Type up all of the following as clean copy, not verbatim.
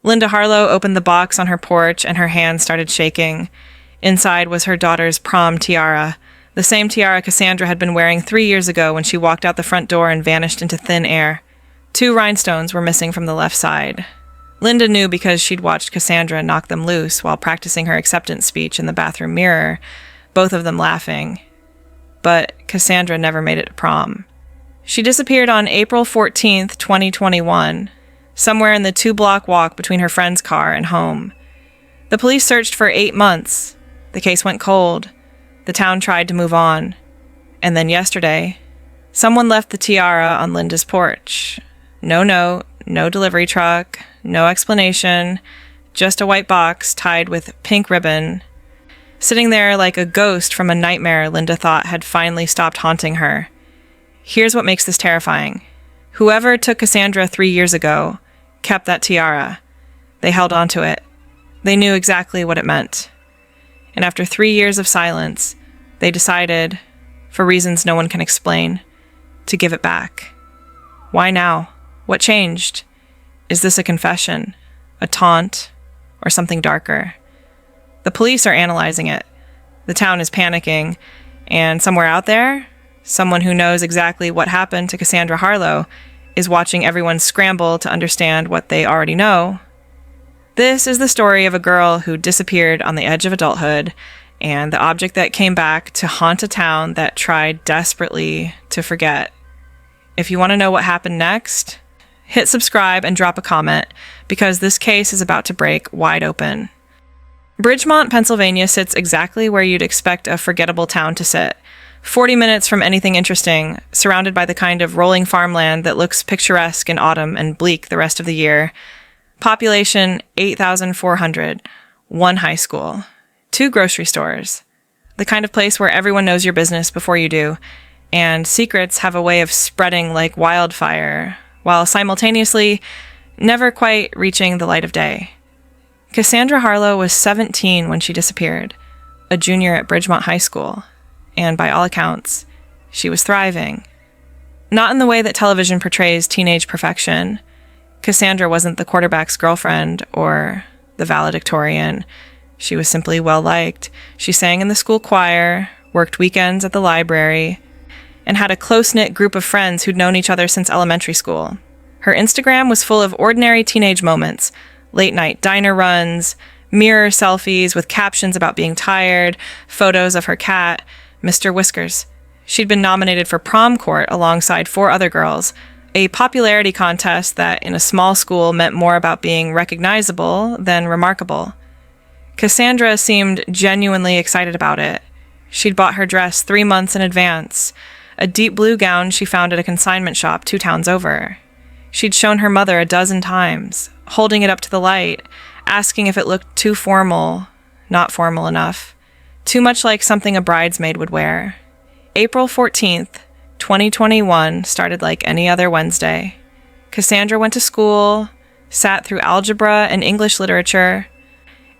Linda Harlow opened the box on her porch and her hands started shaking. Inside was her daughter's prom tiara, the same tiara Cassandra had been wearing 3 years ago when she walked out the front door and vanished into thin air. 2 rhinestones were missing from the left side. Linda knew because she'd watched Cassandra knock them loose while practicing her acceptance speech in the bathroom mirror, both of them laughing. But Cassandra never made it to prom. She disappeared on April 14th, 2021, somewhere in the 2-block walk between her friend's car and home. The police searched for 8 months. The case went cold. The town tried to move on. And then yesterday, someone left the tiara on Linda's porch. No note, no delivery truck, no explanation, just a white box tied with pink ribbon. Sitting there like a ghost from a nightmare Linda thought had finally stopped haunting her. Here's what makes this terrifying. Whoever took Cassandra 3 years ago kept that tiara. They held onto it. They knew exactly what it meant. And after 3 years of silence, they decided, for reasons no one can explain, to give it back. Why now? What changed? Is this a confession, a taunt, or something darker? The police are analyzing it. The town is panicking, and somewhere out there, someone who knows exactly what happened to Cassandra Harlow is watching everyone scramble to understand what they already know. This is the story of a girl who disappeared on the edge of adulthood, and the object that came back to haunt a town that tried desperately to forget. If you want to know what happened next, hit subscribe and drop a comment, because this case is about to break wide open. Bridgemont, Pennsylvania sits exactly where you'd expect a forgettable town to sit. 40 minutes from anything interesting, surrounded by the kind of rolling farmland that looks picturesque in autumn and bleak the rest of the year. Population 8,400, 1 high school, 2 grocery stores, the kind of place where everyone knows your business before you do, and secrets have a way of spreading like wildfire, while simultaneously never quite reaching the light of day. Cassandra Harlow was 17 when she disappeared, a junior at Bridgemont High School, and by all accounts, she was thriving. Not in the way that television portrays teenage perfection. Cassandra wasn't the quarterback's girlfriend or the valedictorian. She was simply well-liked. She sang in the school choir, worked weekends at the library, and had a close-knit group of friends who'd known each other since elementary school. Her Instagram was full of ordinary teenage moments, late-night diner runs, mirror selfies with captions about being tired, photos of her cat, Mr. Whiskers. She'd been nominated for prom court alongside 4 other girls, a popularity contest that in a small school meant more about being recognizable than remarkable. Cassandra seemed genuinely excited about it. She'd bought her dress 3 months in advance, a deep blue gown she found at a consignment shop 2 towns over. She'd shown her mother a dozen times, holding it up to the light, asking if it looked too formal, not formal enough, too much like something a bridesmaid would wear. April 14th, 2021 started like any other Wednesday. Cassandra went to school, sat through algebra and English literature,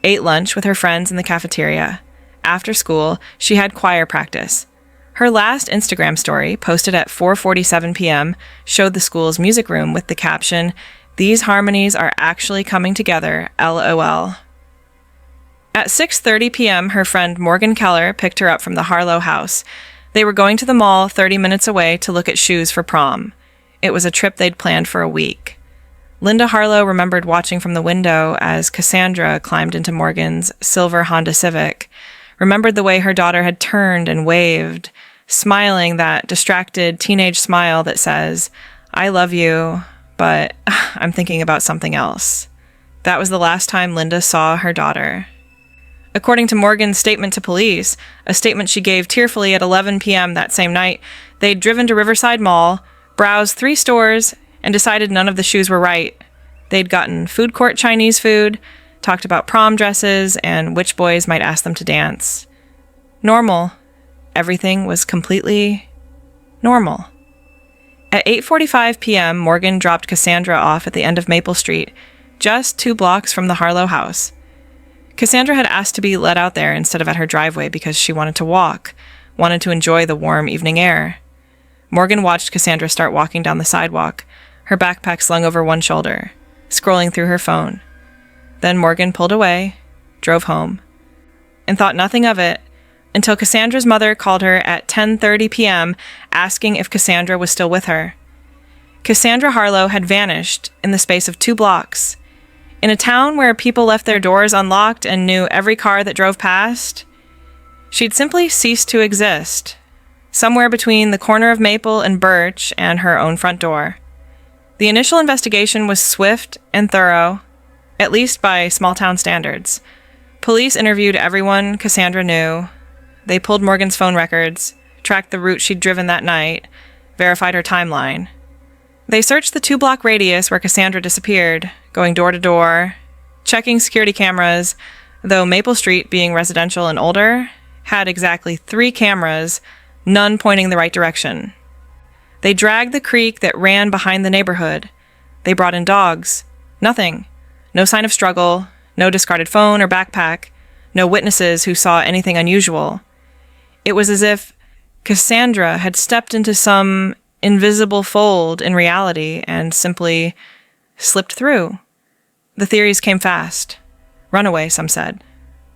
ate lunch with her friends in the cafeteria. After school, she had choir practice. Her last Instagram story, posted at 4:47 p.m., showed the school's music room with the caption, "These harmonies are actually coming together, LOL." At 6:30 p.m., her friend Morgan Keller picked her up from the Harlow house. They were going to the mall 30 minutes away to look at shoes for prom. It was a trip they'd planned for a week. Linda Harlow remembered watching from the window as Cassandra climbed into Morgan's silver Honda Civic, remembered the way her daughter had turned and waved, smiling that distracted teenage smile that says, "I love you, but I'm thinking about something else." That was the last time Linda saw her daughter. According to Morgan's statement to police, a statement she gave tearfully at 11 p.m. that same night, they'd driven to Riverside Mall, browsed 3 stores, and decided none of the shoes were right. They'd gotten food court Chinese food, talked about prom dresses, and which boys might ask them to dance. Normal. Everything was completely normal. At 8:45 p.m., Morgan dropped Cassandra off at the end of Maple Street, just 2 blocks from the Harlow house. Cassandra had asked to be let out there instead of at her driveway because she wanted to walk, wanted to enjoy the warm evening air. Morgan watched Cassandra start walking down the sidewalk, her backpack slung over one shoulder, scrolling through her phone. Then Morgan pulled away, drove home, and thought nothing of it until Cassandra's mother called her at 10:30 p.m. asking if Cassandra was still with her. Cassandra Harlow had vanished in the space of 2 blocks. In a town where people left their doors unlocked and knew every car that drove past, she'd simply ceased to exist, somewhere between the corner of Maple and Birch and her own front door. The initial investigation was swift and thorough, at least by small-town standards. Police interviewed everyone Cassandra knew. They pulled Morgan's phone records, tracked the route she'd driven that night, verified her timeline. They searched the 2-block radius where Cassandra disappeared, going door to door, checking security cameras, though Maple Street, being residential and older, had exactly 3 cameras, none pointing the right direction. They dragged the creek that ran behind the neighborhood. They brought in dogs. Nothing. No sign of struggle, no discarded phone or backpack, no witnesses who saw anything unusual. It was as if Cassandra had stepped into some invisible fold in reality and simply slipped through. The theories came fast. Runaway, some said.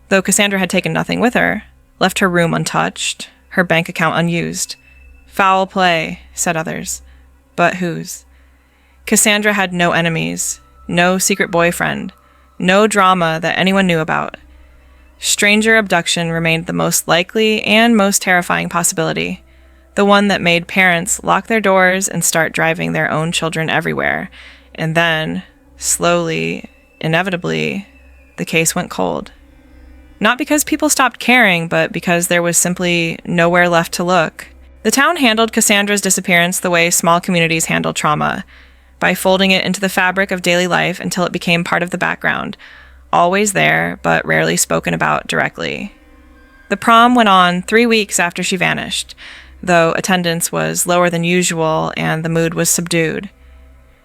Though Cassandra had taken nothing with her, left her room untouched, her bank account unused. Foul play, said others. But whose? Cassandra had no enemies, no secret boyfriend, no drama that anyone knew about. Stranger abduction remained the most likely and most terrifying possibility, the one that made parents lock their doors and start driving their own children everywhere. And then, slowly, inevitably, the case went cold. Not because people stopped caring, but because there was simply nowhere left to look. The town handled Cassandra's disappearance the way small communities handle trauma, by folding it into the fabric of daily life until it became part of the background, always there, but rarely spoken about directly. The prom went on 3 weeks after she vanished, though attendance was lower than usual and the mood was subdued.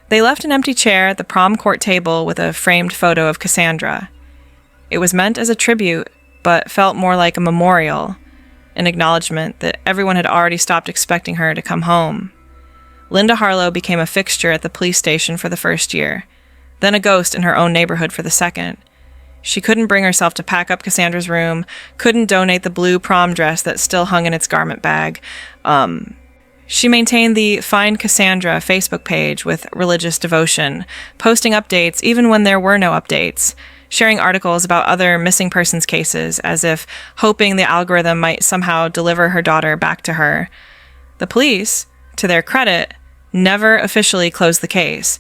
They left an empty chair at the prom court table with a framed photo of Cassandra. It was meant as a tribute, but felt more like a memorial, an acknowledgement that everyone had already stopped expecting her to come home. Linda Harlow became a fixture at the police station for the first year, then a ghost in her own neighborhood for the second. She couldn't bring herself to pack up Cassandra's room, couldn't donate the blue prom dress that still hung in its garment bag. She maintained the Find Cassandra Facebook page with religious devotion, posting updates even when there were no updates, sharing articles about other missing persons cases as if hoping the algorithm might somehow deliver her daughter back to her. The police, to their credit, never officially closed the case.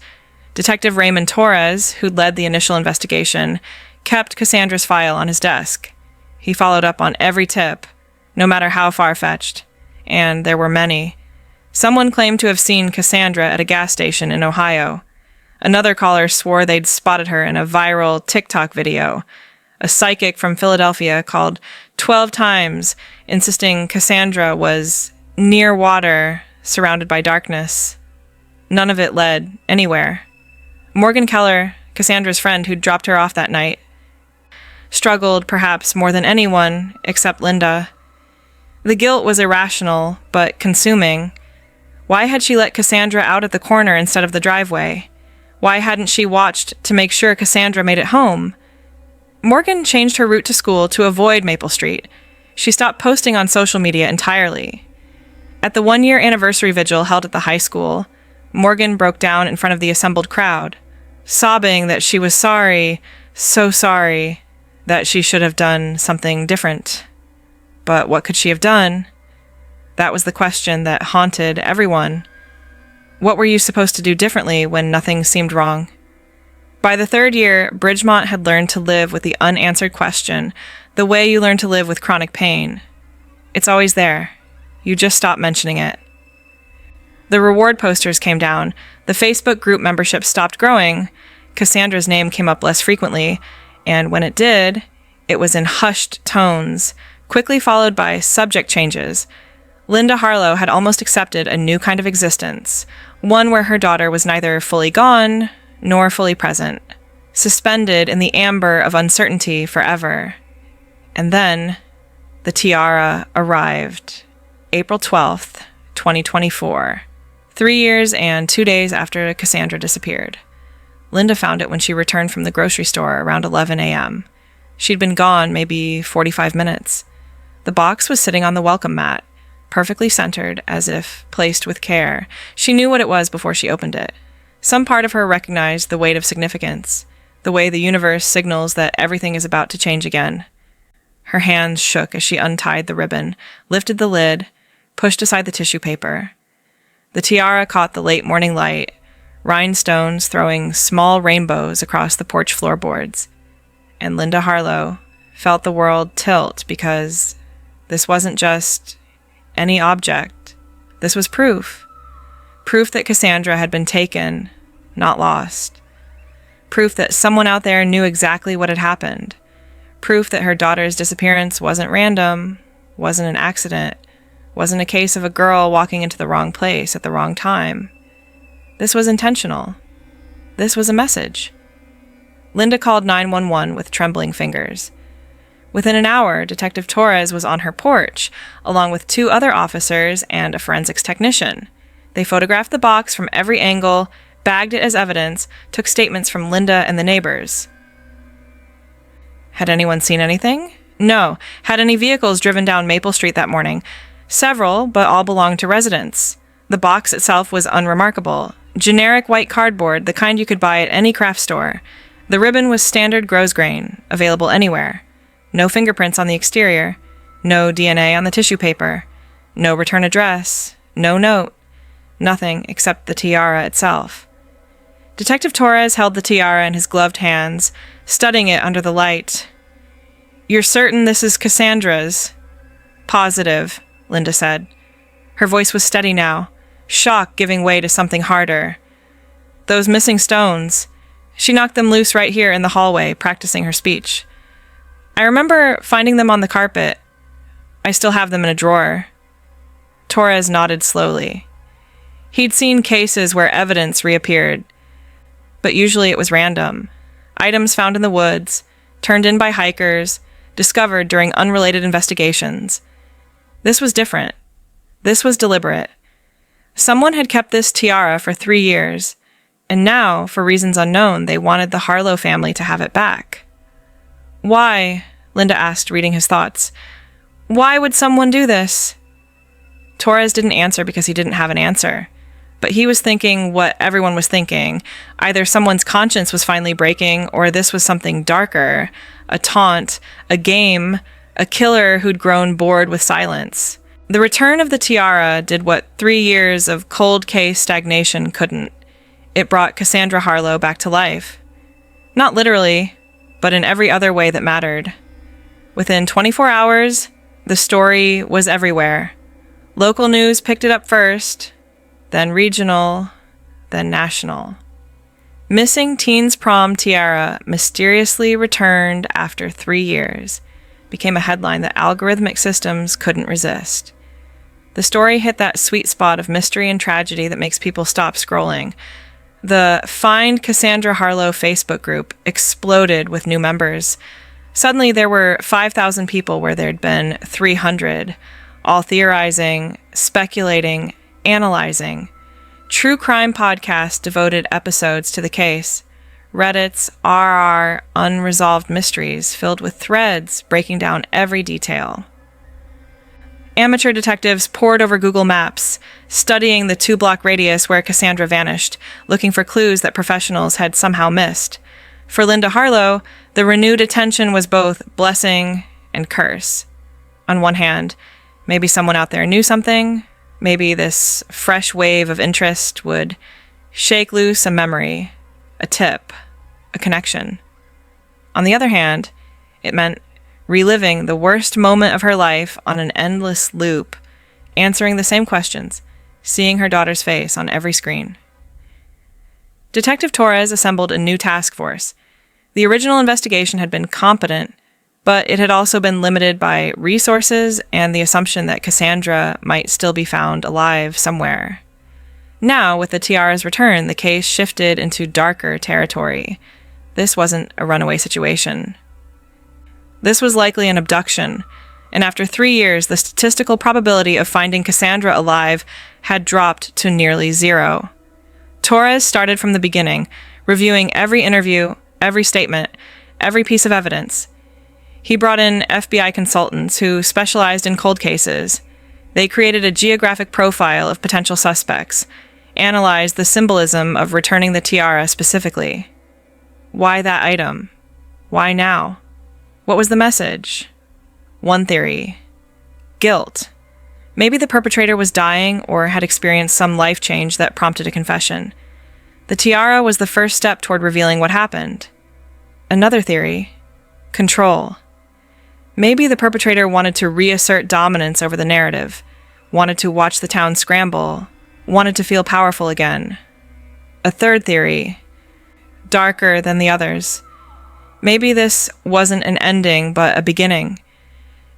Detective Raymond Torres, who'd led the initial investigation, kept Cassandra's file on his desk. He followed up on every tip, no matter how far-fetched, and there were many. Someone claimed to have seen Cassandra at a gas station in Ohio. Another caller swore they'd spotted her in a viral TikTok video. A psychic from Philadelphia called 12 times, insisting Cassandra was near water, surrounded by darkness. None of it led anywhere. Morgan Keller, Cassandra's friend who'd dropped her off that night, struggled perhaps more than anyone except Linda. The guilt was irrational, but consuming. Why had she let Cassandra out at the corner instead of the driveway? Why hadn't she watched to make sure Cassandra made it home? Morgan changed her route to school to avoid Maple Street. She stopped posting on social media entirely. At the 1-year anniversary vigil held at the high school, Morgan broke down in front of the assembled crowd, sobbing that she was sorry, so sorry, that she should have done something different. But what could she have done? That was the question that haunted everyone. What were you supposed to do differently when nothing seemed wrong? By the 3rd year, Bridgemont had learned to live with the unanswered question, the way you learn to live with chronic pain. It's always there. You just stop mentioning it. The reward posters came down. The Facebook group membership stopped growing. Cassandra's name came up less frequently, and when it did, it was in hushed tones, quickly followed by subject changes. Linda Harlow had almost accepted a new kind of existence, one where her daughter was neither fully gone nor fully present, suspended in the amber of uncertainty forever. And then the Tiara arrived, April 12th, 2024, 3 years and 2 days after Cassandra disappeared. Linda found it when she returned from the grocery store around 11 a.m. She'd been gone maybe 45 minutes. The box was sitting on the welcome mat, perfectly centered, as if placed with care. She knew what it was before she opened it. Some part of her recognized the weight of significance, the way the universe signals that everything is about to change again. Her hands shook as she untied the ribbon, lifted the lid, pushed aside the tissue paper. The tiara caught the late morning light, rhinestones throwing small rainbows across the porch floorboards. And Linda Harlow felt the world tilt because this wasn't just any object. This was proof. Proof that Cassandra had been taken, not lost. Proof that someone out there knew exactly what had happened. Proof that her daughter's disappearance wasn't random, wasn't an accident, wasn't a case of a girl walking into the wrong place at the wrong time. This was intentional. This was a message. Linda called 911 with trembling fingers. Within an hour, Detective Torres was on her porch, along with 2 other officers and a forensics technician. They photographed the box from every angle, bagged it as evidence, took statements from Linda and the neighbors. Had anyone seen anything? No. Had any vehicles driven down Maple Street that morning? Several, but all belonged to residents. The box itself was unremarkable. Generic white cardboard, the kind you could buy at any craft store. The ribbon was standard grosgrain, available anywhere. No fingerprints on the exterior. No DNA on the tissue paper. No return address. No note. Nothing except the tiara itself. Detective Torres held the tiara in his gloved hands, studying it under the light. "You're certain this is Cassandra's?" "Positive," Linda said. Her voice was steady now, shock giving way to something harder. "Those missing stones. She knocked them loose right here in the hallway, practicing her speech. I remember finding them on the carpet. I still have them in a drawer." Torres nodded slowly. He'd seen cases where evidence reappeared, but usually it was random. Items found in the woods, turned in by hikers, discovered during unrelated investigations. This was different. This was deliberate. Someone had kept this tiara for 3 years, and now, for reasons unknown, they wanted the Harlow family to have it back. "Why?" Linda asked, reading his thoughts. "Why would someone do this?" Torres didn't answer because he didn't have an answer. But he was thinking what everyone was thinking. Either someone's conscience was finally breaking, or this was something darker. A taunt, a game, a killer who'd grown bored with silence. The return of the tiara did what 3 years of cold case stagnation couldn't. It brought Cassandra Harlow back to life. Not literally, but in every other way that mattered. Within 24 hours, the story was everywhere. Local news picked it up first, then regional, then national. Missing teen's prom tiara mysteriously returned after 3 years became a headline that algorithmic systems couldn't resist. The story hit that sweet spot of mystery and tragedy that makes people stop scrolling. The Find Cassandra Harlow Facebook group exploded with new members. Suddenly there were 5,000 people where there'd been 300, all theorizing, speculating, analyzing. True crime podcasts devoted episodes to the case. Reddit's RR Unresolved Mysteries filled with threads breaking down every detail. Amateur detectives pored over Google Maps, studying the 2-block radius where Cassandra vanished, looking for clues that professionals had somehow missed. For Linda Harlow, the renewed attention was both blessing and curse. On one hand, maybe someone out there knew something. Maybe this fresh wave of interest would shake loose a memory, a tip, a connection. On the other hand, it meant reliving the worst moment of her life on an endless loop, answering the same questions, seeing her daughter's face on every screen. Detective Torres assembled a new task force. The original investigation had been competent, but it had also been limited by resources and the assumption that Cassandra might still be found alive somewhere. Now, with the tiara's return, the case shifted into darker territory. This wasn't a runaway situation. This was likely an abduction, and after 3 years, the statistical probability of finding Cassandra alive had dropped to nearly 0. Torres started from the beginning, reviewing every interview, every statement, every piece of evidence. He brought in FBI consultants who specialized in cold cases. They created a geographic profile of potential suspects, analyzed the symbolism of returning the tiara specifically. Why that item? Why now? What was the message? One theory: guilt. Maybe the perpetrator was dying or had experienced some life change that prompted a confession. The tiara was the first step toward revealing what happened. Another theory: control. Maybe the perpetrator wanted to reassert dominance over the narrative, wanted to watch the town scramble, wanted to feel powerful again. A third theory: darker than the others. Maybe this wasn't an ending, but a beginning.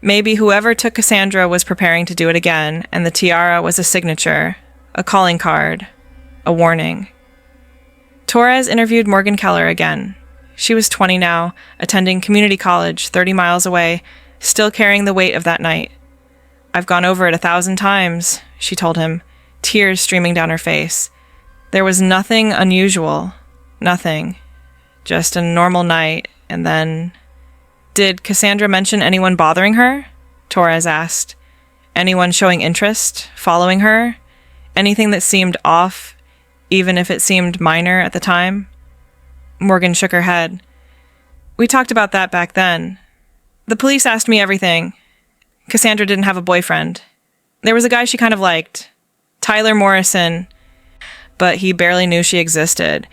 Maybe whoever took Cassandra was preparing to do it again, and the tiara was a signature, a calling card, a warning. Torres interviewed Morgan Keller again. She was 20 now, attending community college 30 miles away, still carrying the weight of that night. "I've gone over it 1,000 times, she told him, tears streaming down her face. There was nothing unusual, nothing. Just a normal night, and then... "Did Cassandra mention anyone bothering her?" Torres asked. "Anyone showing interest, following her? Anything that seemed off, even if it seemed minor at the time?" Morgan shook her head. "We talked about that back then. The police asked me everything. Cassandra didn't have a boyfriend. There was a guy she kind of liked, Tyler Morrison, but he barely knew she existed.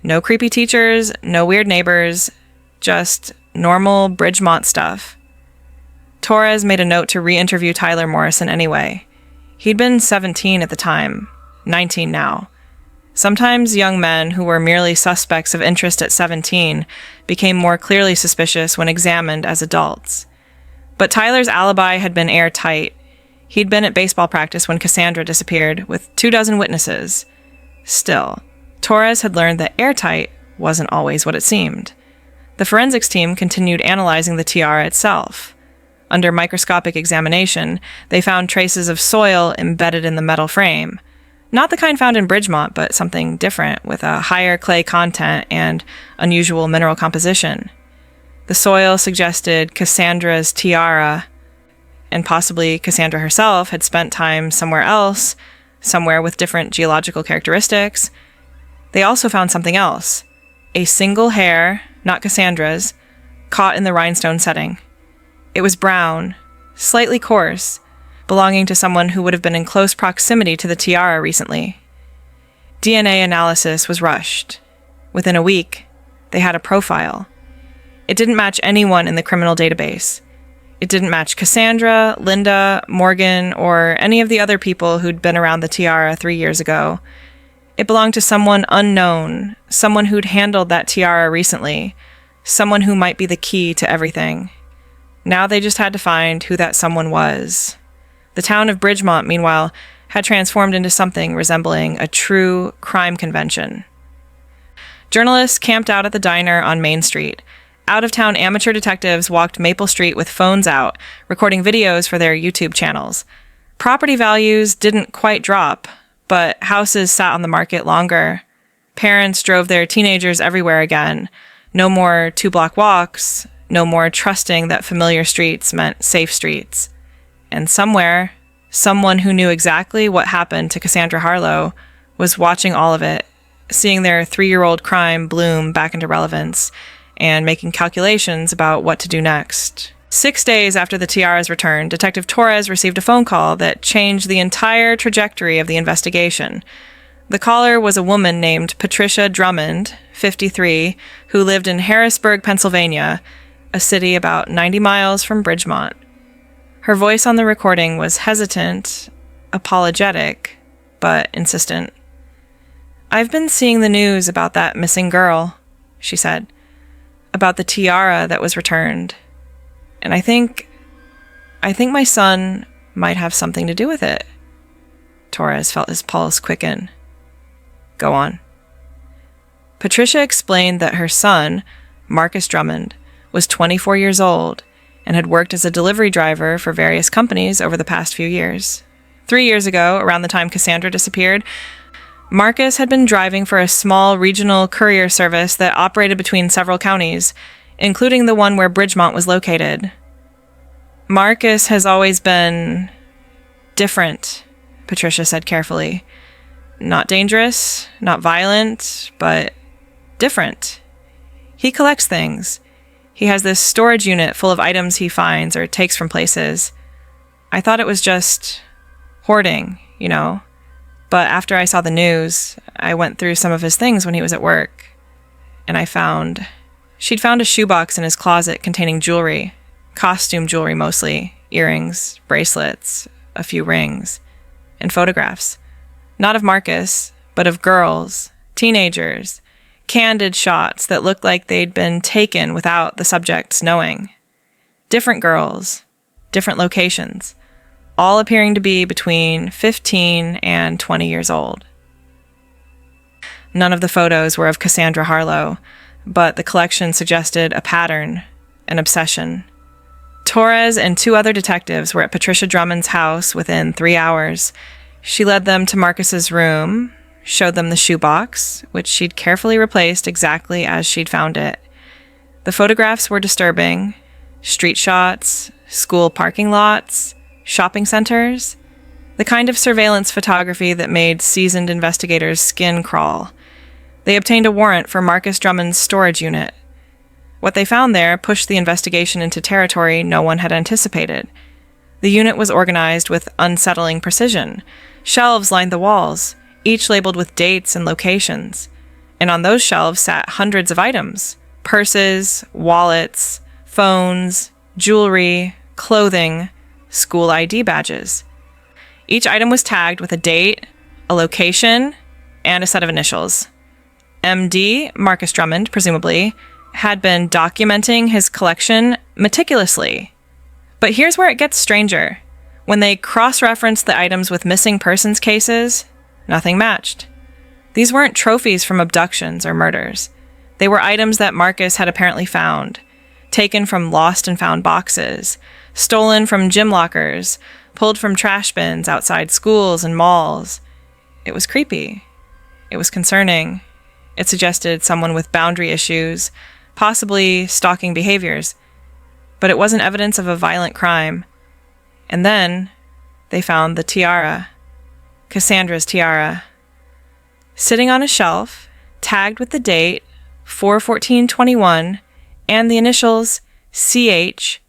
No creepy teachers, no weird neighbors, just normal Bridgemont stuff." Torres made a note to re-interview Tyler Morrison anyway. He'd been 17 at the time, 19 now. Sometimes young men who were merely suspects of interest at 17 became more clearly suspicious when examined as adults. But Tyler's alibi had been airtight. He'd been at baseball practice when Cassandra disappeared, with 24 witnesses. Still, Torres had learned that airtight wasn't always what it seemed. The forensics team continued analyzing the tiara itself. Under microscopic examination, they found traces of soil embedded in the metal frame. Not the kind found in Bridgemont, but something different, with a higher clay content and unusual mineral composition. The soil suggested Cassandra's tiara, and possibly Cassandra herself had spent time somewhere else, somewhere with different geological characteristics. They also found something else: a single hair, not Cassandra's, caught in the rhinestone setting. It was brown, slightly coarse, belonging to someone who would have been in close proximity to the tiara recently. DNA analysis was rushed. Within a week, they had a profile. It didn't match anyone in the criminal database. It didn't match Cassandra, Linda, Morgan, or any of the other people who'd been around the tiara 3 years ago. It belonged to someone unknown, someone who'd handled that tiara recently, someone who might be the key to everything. Now they just had to find who that someone was. The town of Bridgemont, meanwhile, had transformed into something resembling a true crime convention. Journalists camped out at the diner on Main Street. Out-of-town amateur detectives walked Maple Street with phones out, recording videos for their YouTube channels. Property values didn't quite drop, but houses sat on the market longer. Parents drove their teenagers everywhere again. No more 2-block walks, no more trusting that familiar streets meant safe streets. And somewhere, someone who knew exactly what happened to Cassandra Harlow was watching all of it, seeing their 3-year-old crime bloom back into relevance, and making calculations about what to do next. 6 days after the tiara's return, Detective Torres received a phone call that changed the entire trajectory of the investigation. The caller was a woman named Patricia Drummond, 53, who lived in Harrisburg, Pennsylvania, a city about 90 miles from Bridgemont. Her voice on the recording was hesitant, apologetic, but insistent. "I've been seeing the news about that missing girl," she said. "About the tiara that was returned. And I think my son might have something to do with it." Torres felt his pulse quicken. "Go on." Patricia explained that her son, Marcus Drummond, was 24 years old and had worked as a delivery driver for various companies over the past few years. 3 years ago, around the time Cassandra disappeared, Marcus had been driving for a small regional courier service that operated between several counties, including the one where Bridgemont was located. Marcus has always been different, Patricia said carefully. Not dangerous, not violent, but different. He collects things. He has this storage unit full of items he finds or takes from places. I thought it was just hoarding, But after I saw the news, I went through some of his things when he was at work. And she'd found a shoebox in his closet containing jewelry, costume jewelry mostly, earrings, bracelets, a few rings, and photographs. Not of Marcus, but of girls, teenagers, candid shots that looked like they'd been taken without the subjects knowing. Different girls, different locations, all appearing to be between 15 and 20 years old. None of the photos were of Cassandra Harlow, but the collection suggested a pattern, an obsession. Torres and 2 other detectives were at Patricia Drummond's house within 3 hours. She led them to Marcus's room, showed them the shoebox, which she'd carefully replaced exactly as she'd found it. The photographs were disturbing. Street shots, school parking lots, shopping centers, the kind of surveillance photography that made seasoned investigators' skin crawl. They obtained a warrant for Marcus Drummond's storage unit. What they found there pushed the investigation into territory no one had anticipated. The unit was organized with unsettling precision. Shelves lined the walls, each labeled with dates and locations. And on those shelves sat hundreds of items: purses, wallets, phones, jewelry, clothing, school ID badges. Each item was tagged with a date, a location, and a set of initials. MD, Marcus Drummond, presumably, had been documenting his collection meticulously. But here's where it gets stranger. When they cross-referenced the items with missing persons cases, nothing matched. These weren't trophies from abductions or murders. They were items that Marcus had apparently found, taken from lost and found boxes, stolen from gym lockers, pulled from trash bins outside schools and malls. It was creepy. It was concerning. It suggested someone with boundary issues, possibly stalking behaviors. But it wasn't evidence of a violent crime. And then they found the tiara, Cassandra's tiara, sitting on a shelf, tagged with the date 4/14/21 and the initials CH.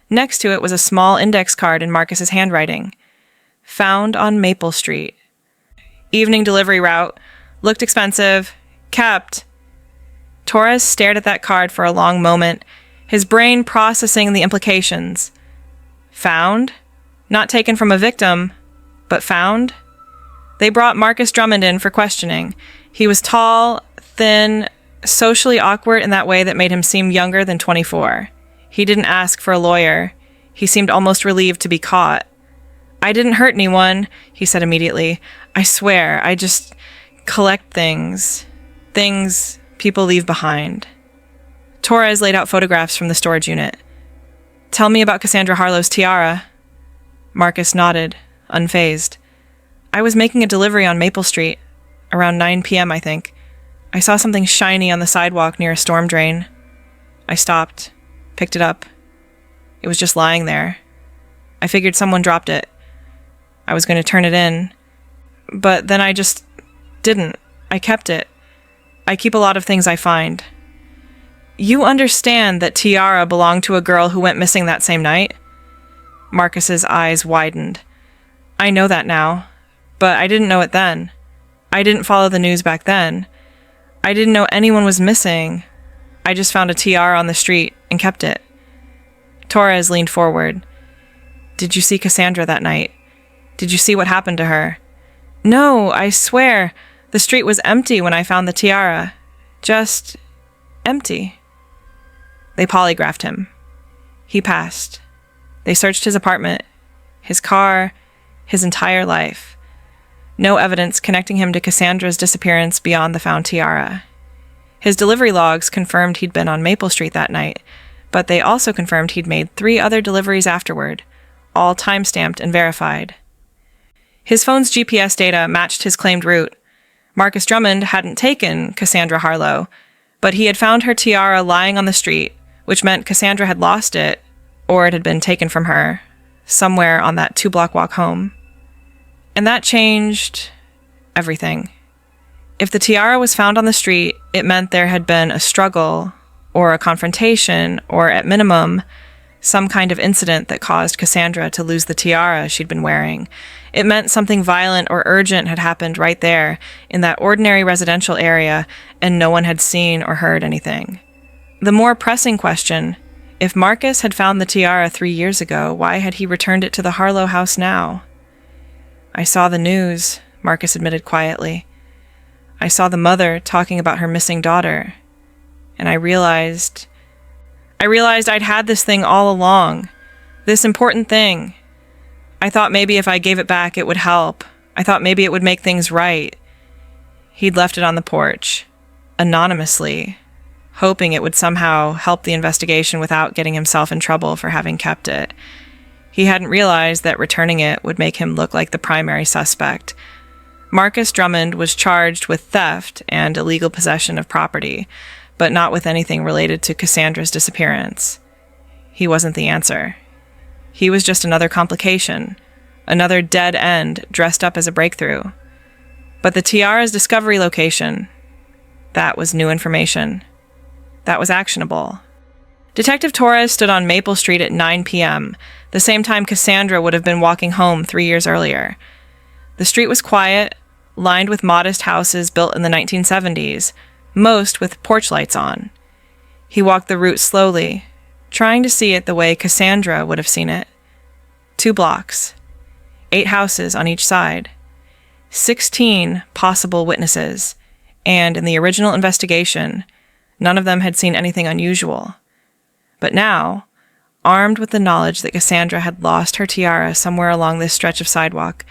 Next to it was a small index card in Marcus's handwriting. Found on Maple Street. Evening delivery route. Looked expensive. Kept. Torres stared at that card for a long moment, his brain processing the implications. Found? Not taken from a victim, but found? They brought Marcus Drummond in for questioning. He was tall, thin, socially awkward in that way that made him seem younger than 24. He didn't ask for a lawyer. He seemed almost relieved to be caught. "I didn't hurt anyone," he said immediately. "I swear, I just collect things. Things people leave behind." Torres laid out photographs from the storage unit. "Tell me about Cassandra Harlow's tiara." Marcus nodded, unfazed. "I was making a delivery on Maple Street, around 9 p.m., I think. I saw something shiny on the sidewalk near a storm drain. I stopped, picked it up. It was just lying there. I figured someone dropped it. I was going to turn it in, but then I just didn't. I kept it. I keep a lot of things I find." "You understand that tiara belonged to a girl who went missing that same night?" Marcus's eyes widened. "I know that now, but I didn't know it then. I didn't follow the news back then. I didn't know anyone was missing. I just found a tiara on the street and kept it." Torres leaned forward. "Did you see Cassandra that night? Did you see what happened to her?" "No, I swear. The street was empty when I found the tiara. Just empty." They polygraphed him. He passed. They searched his apartment, his car, his entire life. No evidence connecting him to Cassandra's disappearance beyond the found tiara. His delivery logs confirmed he'd been on Maple Street that night, but they also confirmed he'd made 3 other deliveries afterward, all time-stamped and verified. His phone's GPS data matched his claimed route. Marcus Drummond hadn't taken Cassandra Harlow, but he had found her tiara lying on the street, which meant Cassandra had lost it, or it had been taken from her, somewhere on that 2-block walk home. And that changed everything. If the tiara was found on the street, it meant there had been a struggle, or a confrontation, or at minimum, some kind of incident that caused Cassandra to lose the tiara she'd been wearing. It meant something violent or urgent had happened right there in that ordinary residential area, and no one had seen or heard anything. The more pressing question, if Marcus had found the tiara 3 years ago, why had he returned it to the Harlow house now? "I saw the news," Marcus admitted quietly. "I saw the mother talking about her missing daughter, and I realized I'd had this thing all along, this important thing. I thought maybe if I gave it back, it would help. I thought maybe it would make things right." He'd left it on the porch, anonymously, hoping it would somehow help the investigation without getting himself in trouble for having kept it. He hadn't realized that returning it would make him look like the primary suspect. Marcus Drummond was charged with theft and illegal possession of property, but not with anything related to Cassandra's disappearance. He wasn't the answer. He was just another complication, another dead end dressed up as a breakthrough. But the tiara's discovery location, that was new information. That was actionable. Detective Torres stood on Maple Street at 9 p.m., the same time Cassandra would have been walking home 3 years earlier. The street was quiet, lined with modest houses built in the 1970s, most with porch lights on. He walked the route slowly, trying to see it the way Cassandra would have seen it. 2 blocks, 8 houses on each side, 16 possible witnesses, and in the original investigation, none of them had seen anything unusual. But now, armed with the knowledge that Cassandra had lost her tiara somewhere along this stretch of sidewalk,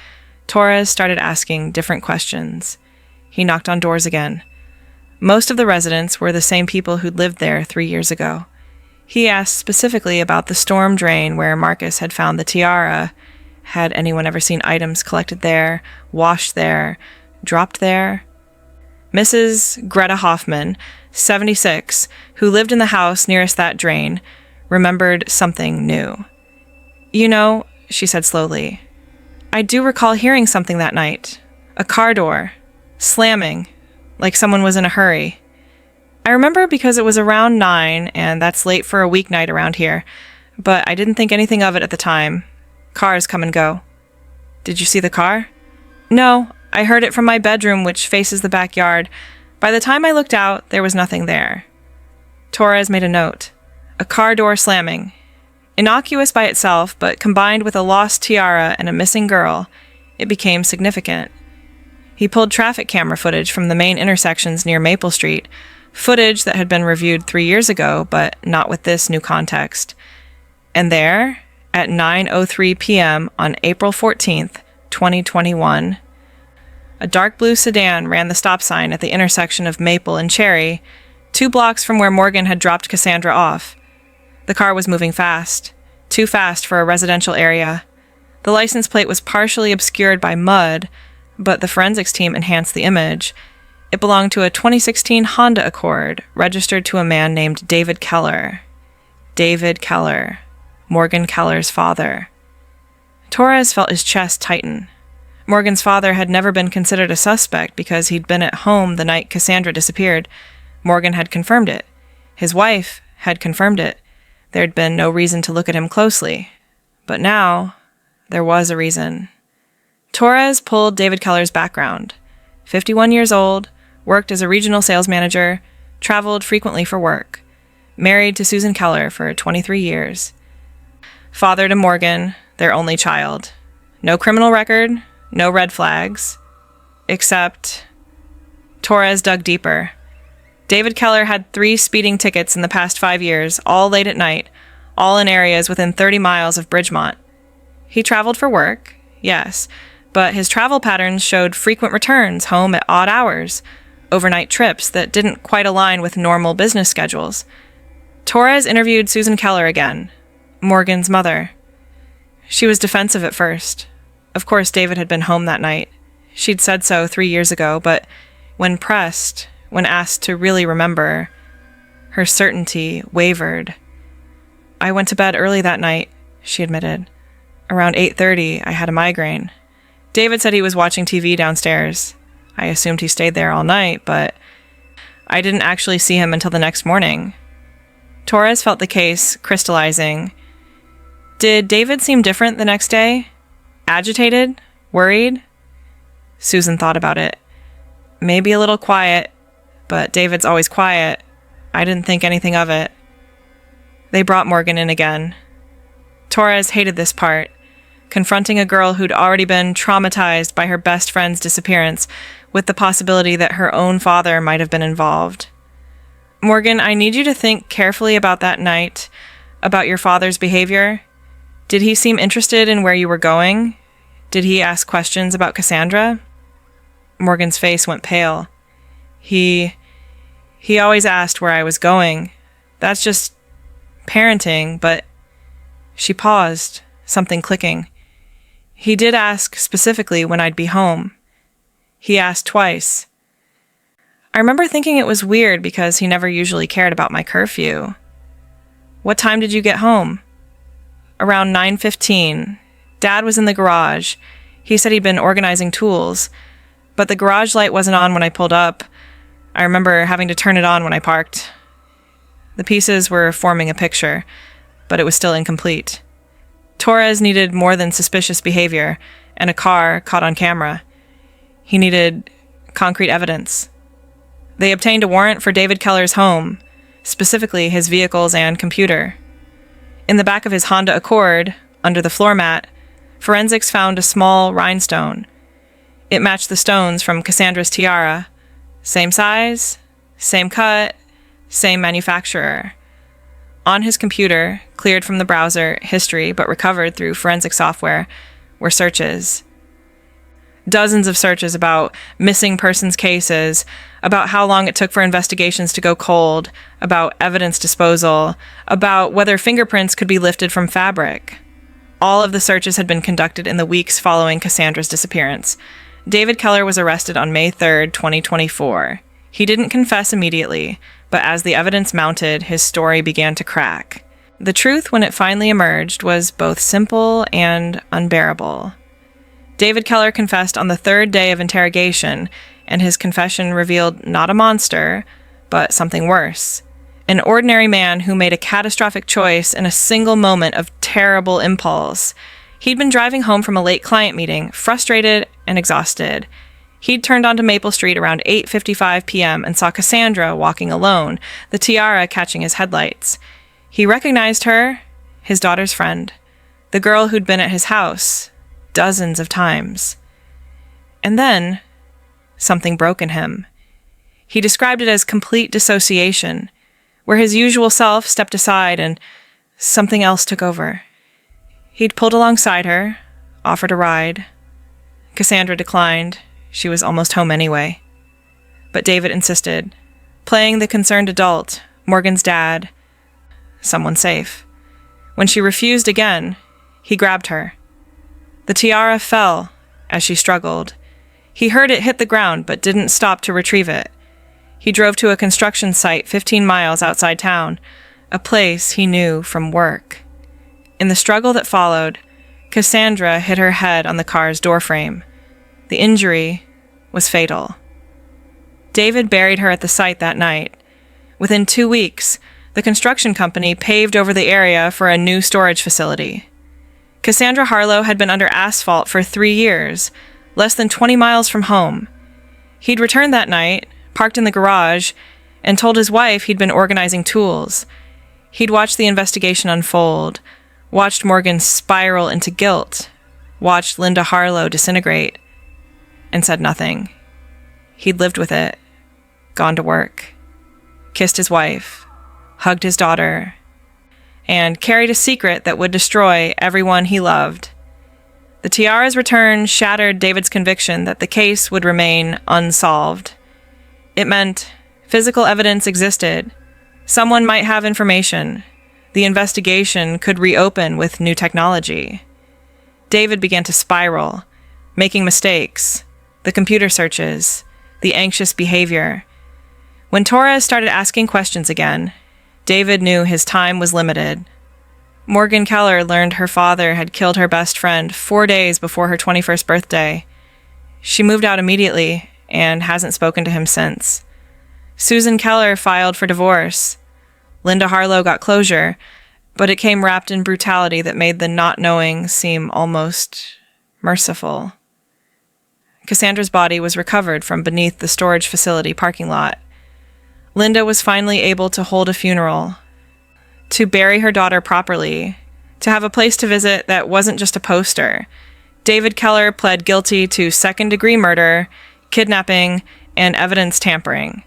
Torres started asking different questions. He knocked on doors again. Most of the residents were the same people who'd lived there 3 years ago. He asked specifically about the storm drain where Marcus had found the tiara. Had anyone ever seen items collected there, washed there, dropped there? Mrs. Greta Hoffman, 76, who lived in the house nearest that drain, remembered something new. "You know," she said slowly, "I do recall hearing something that night. A car door, slamming, like someone was in a hurry. I remember because it was around 9, and that's late for a weeknight around here, but I didn't think anything of it at the time. Cars come and go." "Did you see the car?" "No, I heard it from my bedroom, which faces the backyard. By the time I looked out, there was nothing there." Torres made a note. A car door slamming. Innocuous by itself, but combined with a lost tiara and a missing girl, it became significant. He pulled traffic camera footage from the main intersections near Maple Street, footage that had been reviewed 3 years ago, but not with this new context. And there, at 9:03 p.m. on April 14th, 2021, a dark blue sedan ran the stop sign at the intersection of Maple and Cherry, 2 blocks from where Morgan had dropped Cassandra off. The car was moving fast, too fast for a residential area. The license plate was partially obscured by mud, but the forensics team enhanced the image. It belonged to a 2016 Honda Accord, registered to a man named David Keller. David Keller, Morgan Keller's father. Torres felt his chest tighten. Morgan's father had never been considered a suspect because he'd been at home the night Cassandra disappeared. Morgan had confirmed it. His wife had confirmed it. There'd been no reason to look at him closely. But now, there was a reason. Torres pulled David Keller's background. 51 years old, worked as a regional sales manager, traveled frequently for work. Married to Susan Keller for 23 years. Father to Morgan, their only child. No criminal record, no red flags. Except, Torres dug deeper. David Keller had 3 speeding tickets in the past 5 years, all late at night, all in areas within 30 miles of Bridgemont. He traveled for work, yes, but his travel patterns showed frequent returns home at odd hours, overnight trips that didn't quite align with normal business schedules. Torres interviewed Susan Keller again, Morgan's mother. She was defensive at first. Of course, David had been home that night. She'd said so 3 years ago, but When pressed, when asked to really remember, her certainty wavered. "I went to bed early that night," she admitted. "Around 8:30, I had a migraine. David said he was watching TV downstairs. I assumed he stayed there all night, but I didn't actually see him until the next morning." Torres felt the case crystallizing. Did David seem different the next day? Agitated? Worried? Susan thought about it. Maybe a little quiet, but David's always quiet. I didn't think anything of it. They brought Morgan in again. Torres hated this part, confronting a girl who'd already been traumatized by her best friend's disappearance with the possibility that her own father might have been involved. "Morgan, I need you to think carefully about that night, about your father's behavior. Did he seem interested in where you were going? Did he ask questions about Cassandra?" Morgan's face went pale. He always asked where I was going. That's just parenting, but..." She paused, something clicking. "He did ask specifically when I'd be home. He asked twice. I remember thinking it was weird because he never usually cared about my curfew." "What time did you get home?" "Around 9:15. Dad was in the garage. He said he'd been organizing tools, but the garage light wasn't on when I pulled up. I remember having to turn it on when I parked." The pieces were forming a picture, but it was still incomplete. Torres needed more than suspicious behavior and a car caught on camera. He needed concrete evidence. They obtained a warrant for David Keller's home, specifically his vehicles and computer. In the back of his Honda Accord, under the floor mat, forensics found a small rhinestone. It matched the stones from Cassandra's tiara. Same size, same cut, same manufacturer. On his computer, cleared from the browser history but recovered through forensic software, were searches. Dozens of searches about missing persons cases, about how long it took for investigations to go cold, about evidence disposal, about whether fingerprints could be lifted from fabric. All of the searches had been conducted in the weeks following Cassandra's disappearance. David Keller was arrested on May 3rd, 2024. He didn't confess immediately, but as the evidence mounted, his story began to crack. The truth, when it finally emerged, was both simple and unbearable. David Keller confessed on the third day of interrogation, and his confession revealed not a monster, but something worse. An ordinary man who made a catastrophic choice in a single moment of terrible impulse. He'd been driving home from a late client meeting, frustrated and exhausted. He'd turned onto Maple Street around 8:55 p.m. and saw Cassandra walking alone, the tiara catching his headlights. He recognized her, his daughter's friend, the girl who'd been at his house dozens of times. And then, something broke in him. He described it as complete dissociation, where his usual self stepped aside and something else took over. He'd pulled alongside her, offered a ride. Cassandra declined. She was almost home anyway. But David insisted, playing the concerned adult, Morgan's dad, someone safe. When she refused again, he grabbed her. The tiara fell as she struggled. He heard it hit the ground but didn't stop to retrieve it. He drove to a construction site 15 miles outside town, a place he knew from work. In the struggle that followed, Cassandra hit her head on the car's doorframe. The injury was fatal. David buried her at the site that night. Within 2 weeks, the construction company paved over the area for a new storage facility. Cassandra Harlow had been under asphalt for 3 years, less than 20 miles from home. He'd returned that night, parked in the garage, and told his wife he'd been organizing tools. He'd watched the investigation unfold, watched Morgan spiral into guilt, watched Linda Harlow disintegrate, and said nothing. He'd lived with it, gone to work, kissed his wife, hugged his daughter, and carried a secret that would destroy everyone he loved. The tiara's return shattered David's conviction that the case would remain unsolved. It meant physical evidence existed. Someone might have information. The investigation could reopen with new technology. David began to spiral, making mistakes. The computer searches, the anxious behavior. When Torres started asking questions again, David knew his time was limited. Morgan Keller learned her father had killed her best friend 4 days before her 21st birthday. She moved out immediately and hasn't spoken to him since. Susan Keller filed for divorce. Linda Harlow got closure, but it came wrapped in brutality that made the not knowing seem almost merciful. Cassandra's body was recovered from beneath the storage facility parking lot. Linda was finally able to hold a funeral, to bury her daughter properly, to have a place to visit that wasn't just a poster. David Keller pled guilty to second-degree murder, kidnapping, and evidence tampering.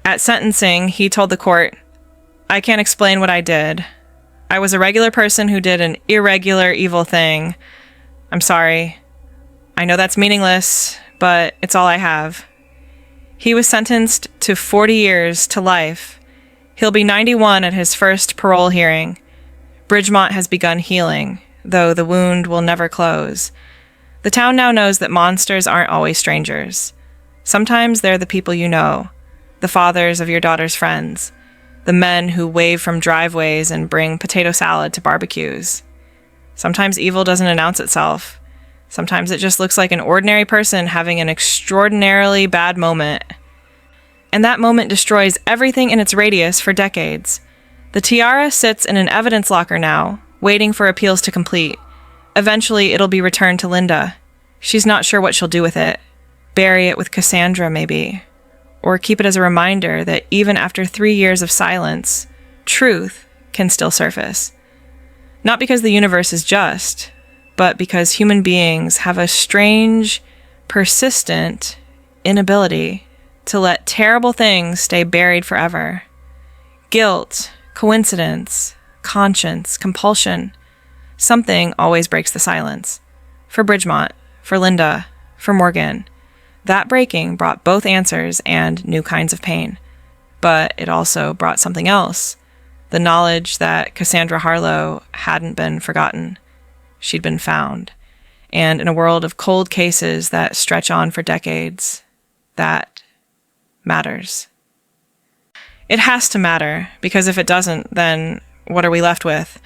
At sentencing, he told the court, "I can't explain what I did. I was a regular person who did an irregular, evil thing. I'm sorry. I know that's meaningless, but it's all I have." He was sentenced to 40 years to life. He'll be 91 at his first parole hearing. Bridgemont has begun healing, though the wound will never close. The town now knows that monsters aren't always strangers. Sometimes they're the people you know, the fathers of your daughter's friends, the men who wave from driveways and bring potato salad to barbecues. Sometimes evil doesn't announce itself. Sometimes it just looks like an ordinary person having an extraordinarily bad moment. And that moment destroys everything in its radius for decades. The tiara sits in an evidence locker now, waiting for appeals to complete. Eventually, it'll be returned to Linda. She's not sure what she'll do with it. Bury it with Cassandra, maybe. Or keep it as a reminder that even after 3 years of silence, truth can still surface. Not because the universe is just, but because human beings have a strange, persistent inability to let terrible things stay buried forever. Guilt, coincidence, conscience, compulsion. Something always breaks the silence. For Bridgemont, for Linda, for Morgan. That breaking brought both answers and new kinds of pain. But it also brought something else. The knowledge that Cassandra Harlow hadn't been forgotten. She'd been found. And in a world of cold cases that stretch on for decades, that matters. It has to matter, because if it doesn't, then what are we left with?